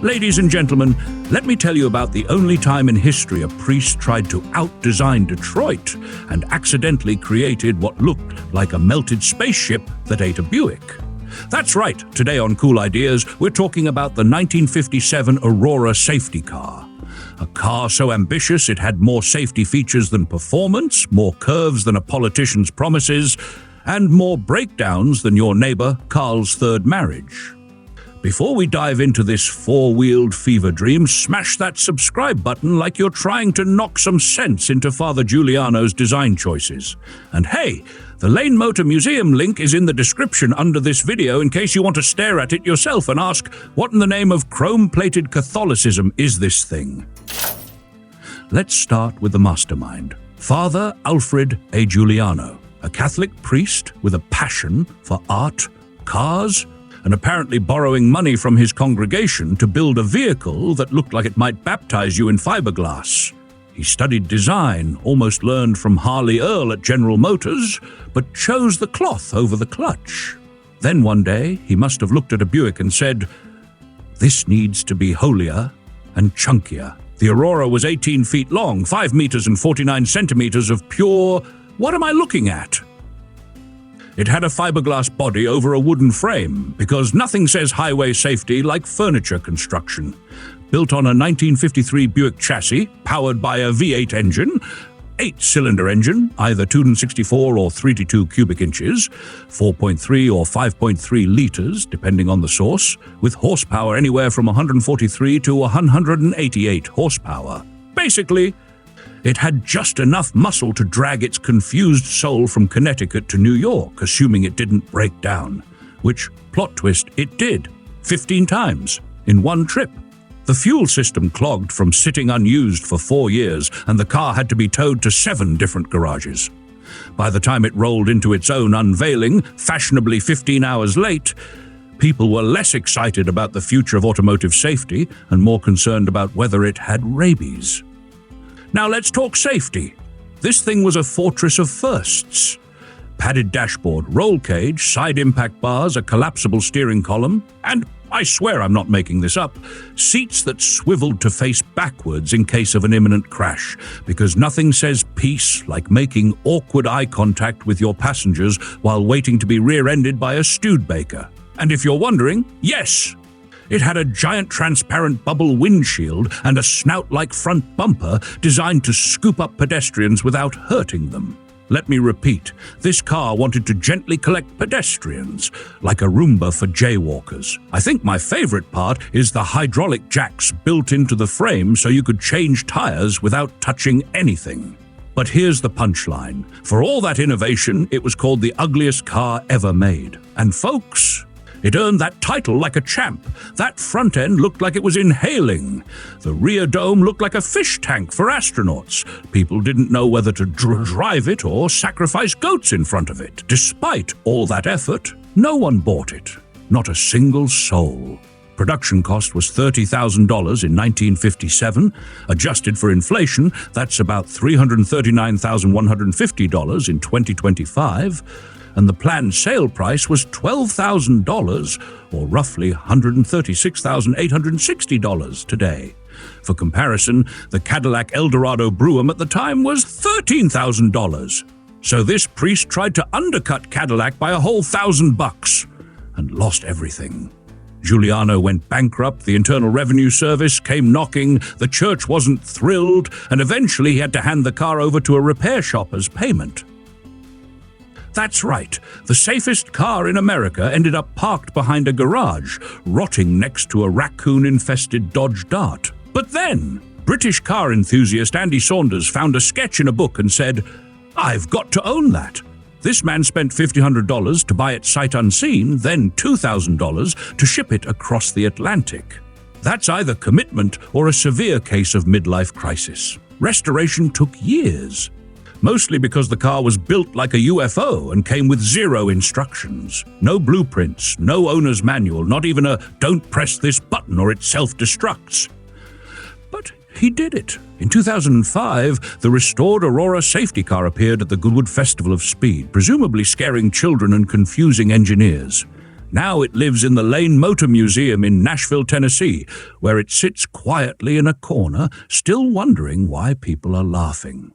Ladies and gentlemen, let me tell you about the only time in history a priest tried to out-design Detroit and accidentally created what looked like a melted spaceship that ate a Buick. That's right, today on Cool Ideas, we're talking about the 1957 Aurora Safety Car. A car so ambitious it had more safety features than performance, more curves than a politician's promises, and more breakdowns than your neighbor Carl's third marriage. Before we dive into this four-wheeled fever dream, smash that subscribe button like you're trying to knock some sense into Father Juliano's design choices. And hey, the Lane Motor Museum link is in the description under this video in case you want to stare at it yourself and ask, what in the name of chrome-plated Catholicism is this thing? Let's start with the mastermind, Father Alfred A. Juliano, a Catholic priest with a passion for art, cars, and apparently borrowing money from his congregation to build a vehicle that looked like it might baptize you in fiberglass. He studied design, almost learned from Harley Earl at General Motors, but chose the cloth over the clutch. Then one day, he must have looked at a Buick and said, "This needs to be holier and chunkier." The Aurora was 18 feet long, 5 meters and 49 centimeters of pure, what am I looking at? It had a fiberglass body over a wooden frame, because nothing says highway safety like furniture construction. Built on a 1953 Buick chassis, powered by a V8 engine, 8-cylinder engine, either 264 or 322 cubic inches, 4.3 or 5.3 liters, depending on the source, with horsepower anywhere from 143 to 188 horsepower. Basically, it had just enough muscle to drag its confused soul from Connecticut to New York, assuming it didn't break down. Which, plot twist, it did. 15 times, in one trip. The fuel system clogged from sitting unused for 4 years, and the car had to be towed to 7 different garages. By the time it rolled into its own unveiling, fashionably 15 hours late, people were less excited about the future of automotive safety and more concerned about whether it had rabies. Now let's talk safety. This thing was a fortress of firsts. Padded dashboard, roll cage, side impact bars, a collapsible steering column, and, I swear I'm not making this up, seats that swiveled to face backwards in case of an imminent crash, because nothing says peace like making awkward eye contact with your passengers while waiting to be rear-ended by a Studebaker. And if you're wondering, yes! It had a giant transparent bubble windshield and a snout-like front bumper designed to scoop up pedestrians without hurting them. Let me repeat, this car wanted to gently collect pedestrians, like a Roomba for jaywalkers. I think my favorite part is the hydraulic jacks built into the frame so you could change tires without touching anything. But here's the punchline. For all that innovation, it was called the ugliest car ever made. And folks, it earned that title like a champ. That front end looked like it was inhaling. The rear dome looked like a fish tank for astronauts. People didn't know whether to drive it or sacrifice goats in front of it. Despite all that effort, no one bought it. Not a single soul. Production cost was $30,000 in 1957. Adjusted for inflation, that's about $339,150 in 2025. And the planned sale price was $12,000, or roughly $136,860 today. For comparison, the Cadillac Eldorado Brougham at the time was $13,000. So this priest tried to undercut Cadillac by a whole $1,000 and lost everything. Juliano went bankrupt, the Internal Revenue Service came knocking, the church wasn't thrilled, and eventually he had to hand the car over to a repair shop as payment. That's right, the safest car in America ended up parked behind a garage, rotting next to a raccoon-infested Dodge Dart. But then, British car enthusiast Andy Saunders found a sketch in a book and said, "I've got to own that." This man spent $1,500 to buy it sight unseen, then $2,000 to ship it across the Atlantic. That's either commitment or a severe case of midlife crisis. Restoration took years. Mostly because the car was built like a UFO and came with 0 instructions. No blueprints, no owner's manual, not even a "don't press this button or it self-destructs." But he did it. In 2005, the restored Aurora Safety Car appeared at the Goodwood Festival of Speed, presumably scaring children and confusing engineers. Now it lives in the Lane Motor Museum in Nashville, Tennessee, where it sits quietly in a corner, still wondering why people are laughing.